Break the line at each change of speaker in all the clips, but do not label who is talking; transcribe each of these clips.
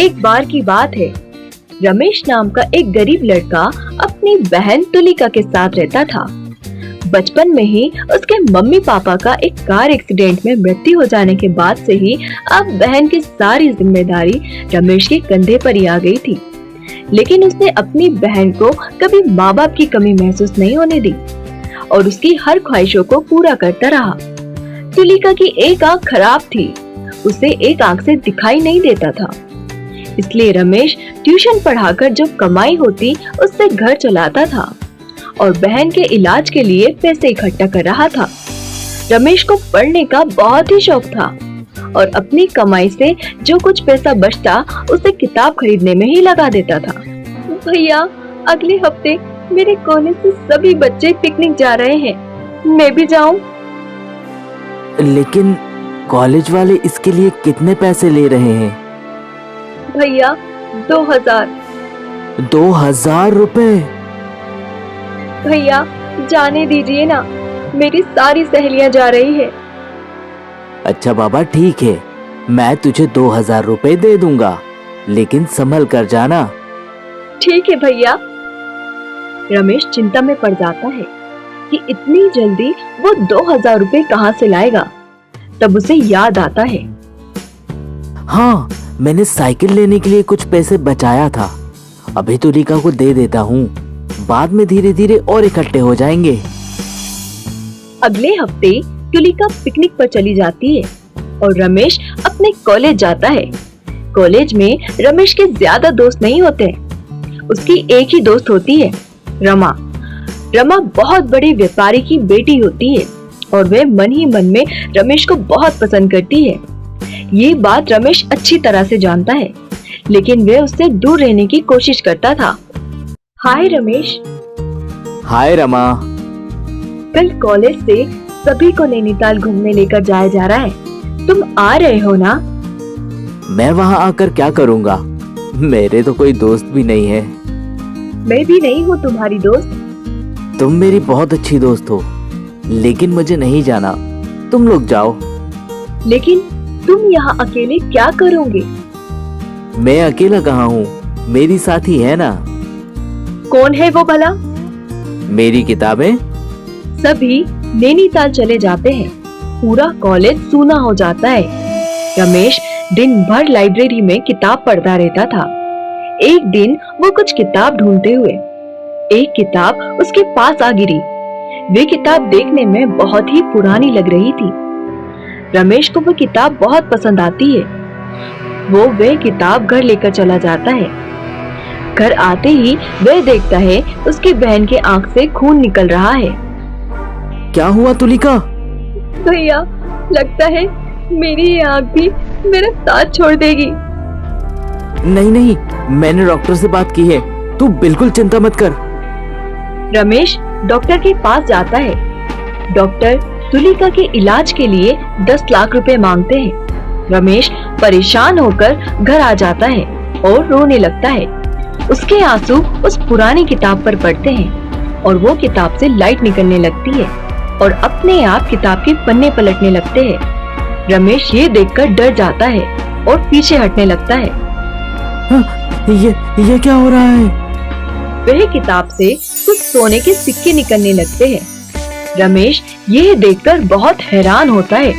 एक बार की बात है। रमेश नाम का एक गरीब लड़का अपनी बहन तुलिका के साथ रहता था। बचपन में ही उसके मम्मी पापा का एक कार एक्सीडेंट में मृत्यु हो जाने के बाद से ही अब बहन की सारी जिम्मेदारी रमेश के कंधे पर ही आ गई थी। लेकिन उसने अपनी बहन को कभी माँ बाप की कमी महसूस नहीं होने दी और उसकी हर ख्वाहिशों को पूरा करता रहा। तुलिका की एक आंख खराब थी, उसे एक आंख से दिखाई नहीं देता था, इसलिए रमेश ट्यूशन पढ़ाकर जो कमाई होती उससे घर चलाता था और बहन के इलाज के लिए पैसे इकट्ठा कर रहा था। रमेश को पढ़ने का बहुत ही शौक था और अपनी कमाई से जो कुछ पैसा बचता उसे किताब खरीदने में ही लगा देता था। भैया, अगले हफ्ते मेरे कॉलेज से सभी बच्चे पिकनिक जा रहे हैं, मैं भी जाऊं?
लेकिन कॉलेज वाले इसके लिए कितने पैसे ले रहे हैं?
भैया, 2000।
2000 रुपए?
भैया, जाने दीजिए ना, मेरी सारी सहेलियां जा रही है।
अच्छा बाबा, ठीक है, मैं तुझे 2000 रुपए दे दूंगा, लेकिन संभल कर जाना।
ठीक है भैया। रमेश चिंता में पड़ जाता है कि इतनी जल्दी वो 2000 रुपए कहाँ से लाएगा। तब उसे याद आता है,
हाँ, मैंने साइकिल लेने के लिए कुछ पैसे बचाया था, अभी तुलिका को दे देता हूँ, बाद में धीरे धीरे और इकट्ठे हो जाएंगे।
अगले हफ्ते तुलिका पिकनिक पर चली जाती है और रमेश अपने कॉलेज जाता है। कॉलेज में रमेश के ज्यादा दोस्त नहीं होते, उसकी एक ही दोस्त होती है, रमा। रमा बहुत बड़े व्यापारी की बेटी होती है और वह मन ही मन में रमेश को बहुत पसंद करती है। ये बात रमेश अच्छी तरह से जानता है, लेकिन वह उससे दूर रहने की कोशिश करता था। हाय रमेश।
हाय रमा।
कल कॉलेज से सभी को नैनीताल घूमने लेकर जाया जा रहा है, तुम आ रहे हो ना?
मैं वहाँ आकर क्या करूँगा, मेरे तो कोई दोस्त भी नहीं है।
मैं भी नहीं हूँ तुम्हारी दोस्त।
तुम मेरी बहुत अच्छी दोस्त हो, लेकिन मुझे नहीं जाना, तुम लोग जाओ।
लेकिन तुम यहाँ अकेले क्या करोगे?
मैं अकेला कहाँ हूँ, मेरी साथी है ना।
कौन है वो भला?
मेरी किताबें।
सभी नैनीताल चले जाते हैं, पूरा कॉलेज सूना हो जाता है। रमेश दिन भर लाइब्रेरी में किताब पढ़ता रहता था। एक दिन वो कुछ किताब ढूंढते हुए एक किताब उसके पास आ गिरी। वे किताब देखने में बहुत ही पुरानी लग रही थी। रमेश को वो किताब बहुत पसंद आती है। वह किताब घर लेकर चला जाता है। घर आते ही वह देखता है उसकी बहन के आंख से खून निकल रहा है।
क्या हुआ तुलिका?
भैया, लगता है मेरी ये आंख भी मेरा साथ छोड़ देगी।
नहीं नहीं, मैंने डॉक्टर से बात की है, तू बिल्कुल चिंता मत कर।
रमेश डॉक्टर के पास जाता है। डॉक्टर तुलिका के इलाज के लिए 10 लाख रुपए मांगते हैं। रमेश परेशान होकर घर आ जाता है और रोने लगता है। उसके आंसू उस पुरानी किताब पर पड़ते हैं और वो किताब से लाइट निकलने लगती है और अपने आप किताब के पन्ने पलटने लगते हैं। रमेश ये देखकर डर जाता है और पीछे हटने लगता है।
ये क्या हो रहा है?
वह किताब से कुछ सोने के सिक्के निकलने लगते हैं। रमेश ये देखकर बहुत हैरान होता है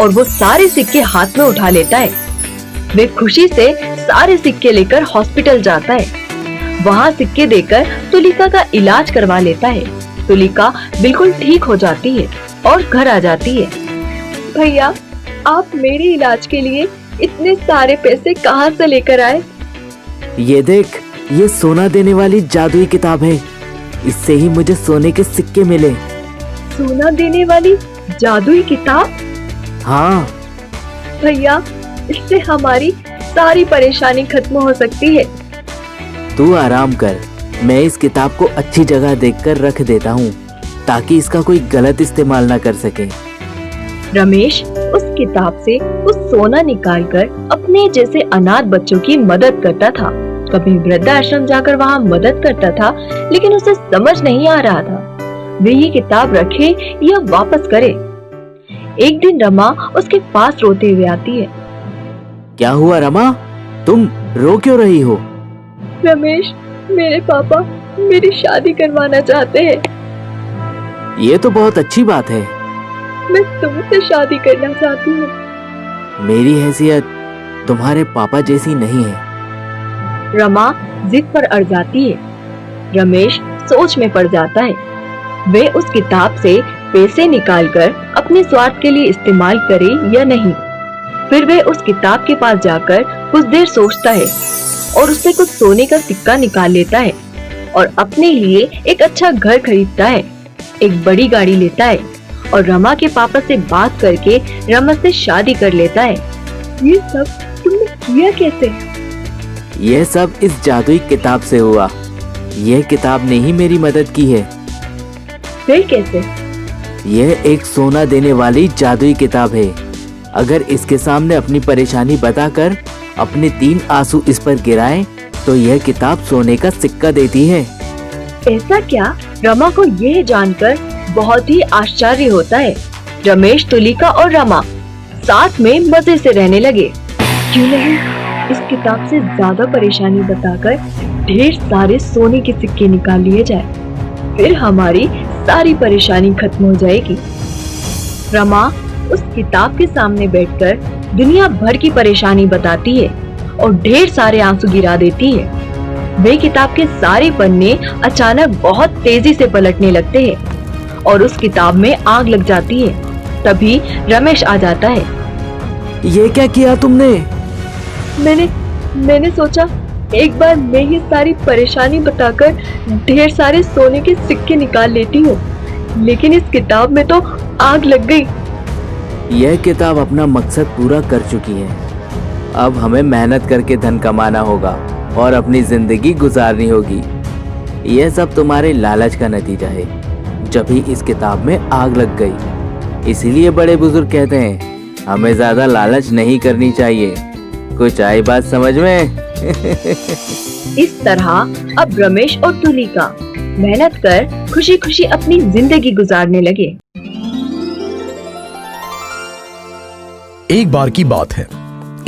और वो सारे सिक्के हाथ में उठा लेता है। वे खुशी से सारे सिक्के लेकर हॉस्पिटल जाता है। वहाँ सिक्के देकर तुलिका का इलाज करवा लेता है। तुलिका बिल्कुल ठीक हो जाती है और घर आ जाती है। भैया, आप मेरे इलाज के लिए इतने सारे पैसे कहाँ से लेकर आए?
ये देख, ये सोना देने वाली जादुई किताब है, इससे ही मुझे सोने के सिक्के मिले।
सोना देने वाली जादुई किताब?
हाँ
भैया, इससे हमारी सारी परेशानी खत्म हो सकती है।
तू आराम कर, मैं इस किताब को अच्छी जगह देखकर रख देता हूँ ताकि इसका कोई गलत इस्तेमाल ना कर सके।
रमेश उस किताब से कुछ सोना निकालकर अपने जैसे अनाथ बच्चों की मदद करता था। कभी वृद्धाश्रम जाकर वहाँ मदद करता था, लेकिन उसे समझ नहीं आ रहा था वे ये किताब रखे या वापस करे। एक दिन रमा उसके पास रोते हुए आती है।
क्या हुआ रमा? तुम रो क्यों रही हो?
रमेश, मेरे पापा मेरी शादी करवाना चाहते हैं।
ये तो बहुत अच्छी बात है।
मैं तुमसे शादी करना चाहती हूँ।
मेरी हैसियत तुम्हारे पापा जैसी नहीं है।
रमा जिद पर अड़ जाती है। रमेश सोच में पड़ जाता है। वे उस किताब से पैसे निकालकर अपने स्वार्थ के लिए इस्तेमाल करे या नहीं। फिर वे उस किताब के पास जाकर कुछ देर सोचता है और उससे कुछ सोने का सिक्का निकाल लेता है और अपने लिए एक अच्छा घर खरीदता है, एक बड़ी गाड़ी लेता है और रमा के पापा से बात करके रमा से शादी कर लेता है। ये सब तुमने किया कैसे?
यह सब इस जादुई किताब से हुआ। यह किताब ने ही मेरी मदद की है।
फिर कैसे?
यह एक सोना देने वाली जादुई किताब है। अगर इसके सामने अपनी परेशानी बताकर अपने 3 आंसू इस पर गिराएं, तो यह किताब सोने का सिक्का देती है।
ऐसा क्या? रमा को यह जानकर बहुत ही आश्चर्य होता है। रमेश, तुलिका और रमा साथ में मजे से रहने लगे। क्यों नहीं इस किताब से ज्यादा परेशानी बताकर ढेर सारे सोने के सिक्के निकाल लिए जाए, फिर हमारी सारी परेशानी खत्म हो जाएगी। रमा उस किताब के सामने बैठकर दुनिया भर की परेशानी बताती है और ढेर सारे आंसू गिरा देती है। वे किताब के सारे पन्ने अचानक बहुत तेजी से पलटने लगते हैं और उस किताब में आग लग जाती है। तभी रमेश आ जाता है।
ये क्या किया तुमने?
मैंने सोचा एक बार मैं ही सारी परेशानी बताकर ढेर सारे सोने के सिक्के निकाल लेती हूँ, लेकिन इस किताब में तो आग लग गई।
यह किताब अपना मकसद पूरा कर चुकी है। अब हमें मेहनत करके धन कमाना होगा और अपनी जिंदगी गुजारनी होगी। यह सब तुम्हारे लालच का नतीजा है। जब ही इस किताब में आग लग गई। इसीलिए बड़े बुजुर्ग कहते हैं हमें ज्यादा लालच नहीं करनी चाहिए। कुछ आई बात समझ में?
इस तरह अब रमेश और तुलिका मेहनत कर खुशी खुशी अपनी जिंदगी गुजारने लगे।
एक बार की बात है,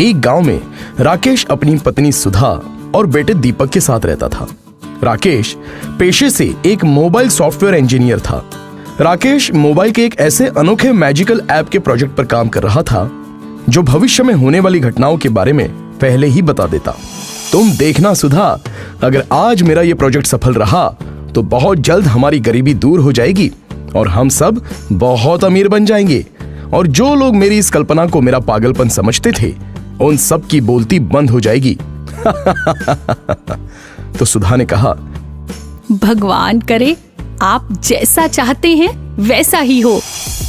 एक गांव में राकेश अपनी पत्नी सुधा और बेटे दीपक के साथ रहता था। राकेश पेशे से एक मोबाइल सॉफ्टवेयर इंजीनियर था। राकेश मोबाइल के एक ऐसे अनोखे मैजिकल ऐप के प्रोजेक्ट पर काम कर रहा था जो भविष्य में होने वाली घटनाओं के बारे में पहले ही बता देता। तुम देखना सुधा, अगर आज मेरा ये प्रोजेक्ट सफल रहा तो बहुत जल्द हमारी गरीबी दूर हो जाएगी और हम सब बहुत अमीर बन जाएंगे, और जो लोग मेरी इस कल्पना को मेरा पागलपन समझते थे उन सब की बोलती बंद हो जाएगी। तो सुधा ने कहा,
भगवान करे आप जैसा चाहते हैं वैसा ही हो।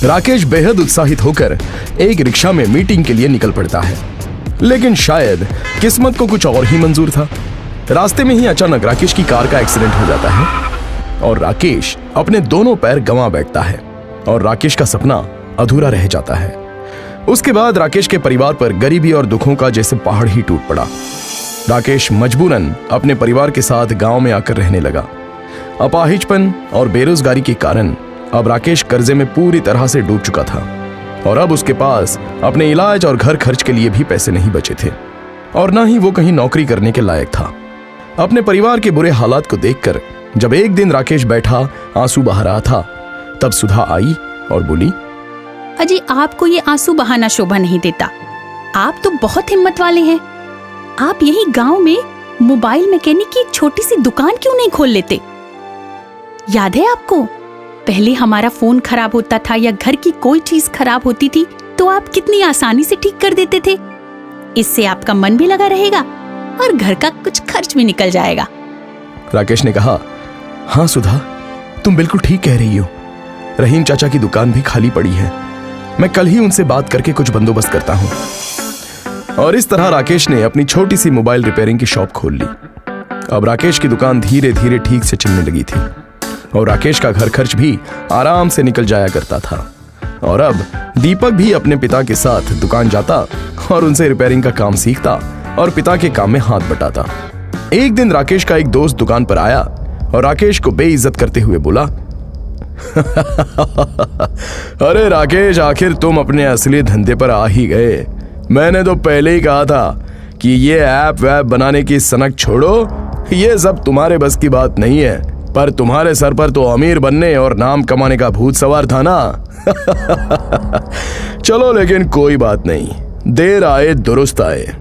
राकेश बेहद उत्साहित होकर एक रिक्शा में मीटिंग के लिए निकल पड़ता है, लेकिन शायद किस्मत को कुछ और ही मंजूर था। रास्ते में ही अचानक राकेश की कार का एक्सीडेंट हो जाता है और राकेश अपने दोनों पैर गंवा बैठता है और राकेश का सपना अधूरा रह जाता है। उसके बाद राकेश के परिवार पर गरीबी और दुखों का जैसे पहाड़ ही टूट पड़ा। राकेश मजबूरन अपने परिवार के साथ गांव में आकर रहने लगा। अपाहिजपन और बेरोजगारी के कारण अब राकेश कर्जे में पूरी तरह से डूब चुका था और अब उसके पास अपने इलाज और घर खर्च के लिए भी पैसे नहीं बचे थे और न ही वो कहीं नौकरी करने के लायक था। अपने परिवार के बुरे हालात को देखकर जब एक दिन राकेश बैठा आंसू बहा रहा था, तब सुधा आई और बोली,
अजी आपको ये आंसू बहाना शोभा नहीं देता। आप तो बहुत हिम्मत वाले हैं। आप यही गांव में मोबाइल मैकेनिक की एक छोटी सी दुकान क्यों नहीं खोल लेते? याद है आपको, पहले हमारा फोन खराब होता था या घर की कोई चीज खराब होती थी तो आप कितनी आसानी से ठीक कर देते थे। इससे आपका मन भी लगा रहेगा और घर का कुछ खर्च भी निकल जाएगा।
राकेश ने कहा, हाँ सुधा, तुम बिल्कुल ठीक कह रही हो। रहीम चाचा की दुकान भी खाली पड़ी है। मैं कल ही उनसे बात करके कुछ बंदोबस्त करता हूँ। और इस तरह राकेश ने अपनी छोटी सी मोबाइल रिपेयरिंग की शॉप खोल ली। अब राकेश की दुकान धीरे धीरे ठीक से चलने लगी थी और राकेश का घर खर्च भी आराम से निकल जाया करता था। और अब दीपक भी अपने पिता के साथ दुकान जाता और उनसे रिपेयरिंग का काम सीखता और पिता के काम में हाथ बटाता। एक दिन राकेश का एक दोस्त दुकान पर आया और राकेश को बेइज्जत करते हुए बोला, अरे राकेश, आखिर तुम अपने असली धंधे पर आ ही गए। मैंने तो पहले ही कहा था कि ये ऐप वैप बनाने की सनक छोड़ो, ये सब तुम्हारे बस की बात नहीं है। पर तुम्हारे सर पर तो अमीर बनने और नाम कमाने का भूत सवार था ना। चलो लेकिन कोई बात नहीं, देर आए दुरुस्त आए।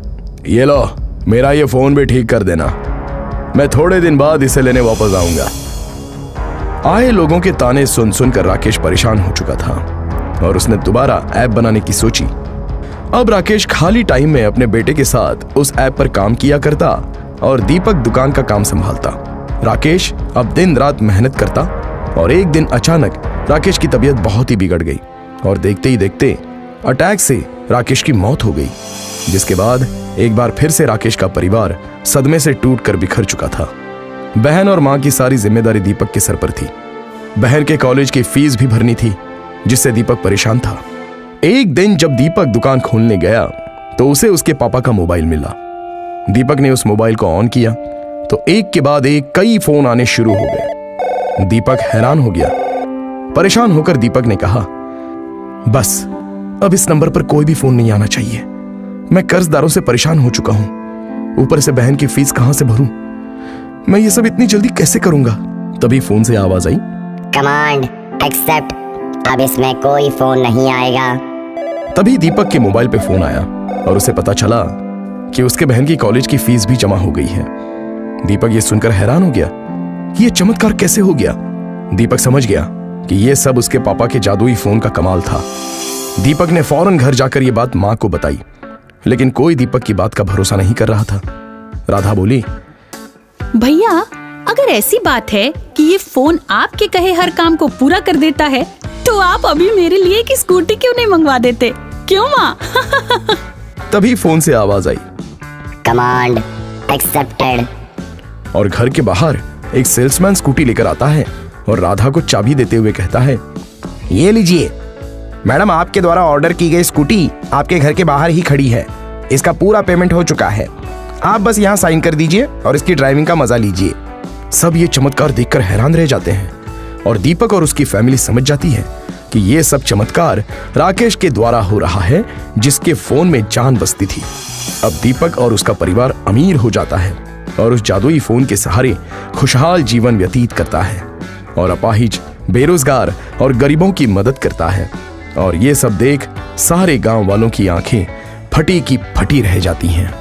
ये लो, मेरा ये फोन भी ठीक कर देना, मैं थोड़े दिन बाद इसे लेने वापस आऊंगा। आए लोगों के ताने सुन सुनकर राकेश परेशान हो चुका था और उसने दोबारा ऐप बनाने की सोची। अब राकेश खाली टाइम में अपने बेटे के साथ उस ऐप पर काम किया करता और दीपक दुकान का काम संभालता। राकेश अब दिन रात मेहनत करता और एक दिन अचानक राकेश की तबीयत बहुत ही बिगड़ गई और देखते ही देखते अटैक से राकेश की मौत हो गई, जिसके बाद एक बार फिर से राकेश का परिवार सदमे से टूटकर बिखर चुका था। बहन और मां की सारी जिम्मेदारी दीपक के सर पर थी। बहन के कॉलेज की फीस भी भरनी थी, जिससे दीपक परेशान था। एक दिन जब दीपक दुकान खोलने गया तो उसे उसके पापा का मोबाइल मिला। दीपक ने उस मोबाइल को ऑन किया तो एक के बाद एक कई फोन आने शुरू हो गए। दीपक हैरान हो गया। परेशान होकर दीपक ने कहा, बस अब इस नंबर पर कोई भी फोन नहीं आना चाहिए। मैं कर्जदारों से परेशान हो चुका हूं, ऊपर से बहन की फीस कहां से भरूं? मैं ये सब इतनी जल्दी कैसे करूंगा? तभी फोन से आवाज आई,
कमांड एक्सेप्ट, अब इसमें कोई फोन नहीं आएगा।
तभी दीपक के मोबाइल पे फोन आया और उसे पता चला कि उसके बहन की कॉलेज की फीस भी जमा हो गई है। दीपक ये सुनकर हैरान हो गया कि ये चमत्कार कैसे हो गया। दीपक समझ गया कि ये सब उसके पापा के जादुई फोन का कमाल था। दीपक ने फौरन घर जाकर ये बात मां को बताई, लेकिन कोई दीपक की बात का भरोसा नहीं कर रहा था। राधा बोली,
भैया अगर ऐसी बात है कि ये फोन आपके कहे हर काम को पूरा कर देता है, तो आप अभी मेरे लिए एक स्कूटी क्यों नहीं मंगवा देते? क्यों माँ?
तभी फोन से आवाज आई,
कमांड एक्सेप्टेड।
और घर के बाहर एक सेल्समैन स्कूटी लेकर आता है और राधा को चाबी देते हुए कहता है,
ये लीजिए मैडम, आपके द्वारा ऑर्डर की गई स्कूटी आपके घर के बाहर ही खड़ी है। इसका पूरा पेमेंट हो चुका है, आप बस यहाँ साइन कर दीजिए और इसकी ड्राइविंग का मजा लीजिए।
सब ये चमत्कार देखकर हैरान रह जाते हैं और दीपक और उसकी फैमिली समझ जाती है कि ये सब चमत्कार राकेश के द्वारा हो रहा है, जिसके फोन में जान बसती थी। अब दीपक और उसका परिवार अमीर हो जाता है और उस जादुई फोन के सहारे खुशहाल जीवन व्यतीत करता है और अपाहिज, बेरोजगार और गरीबों की मदद करता है। और ये सब देख सारे गांव वालों की आंखें फटी की फटी रह जाती हैं।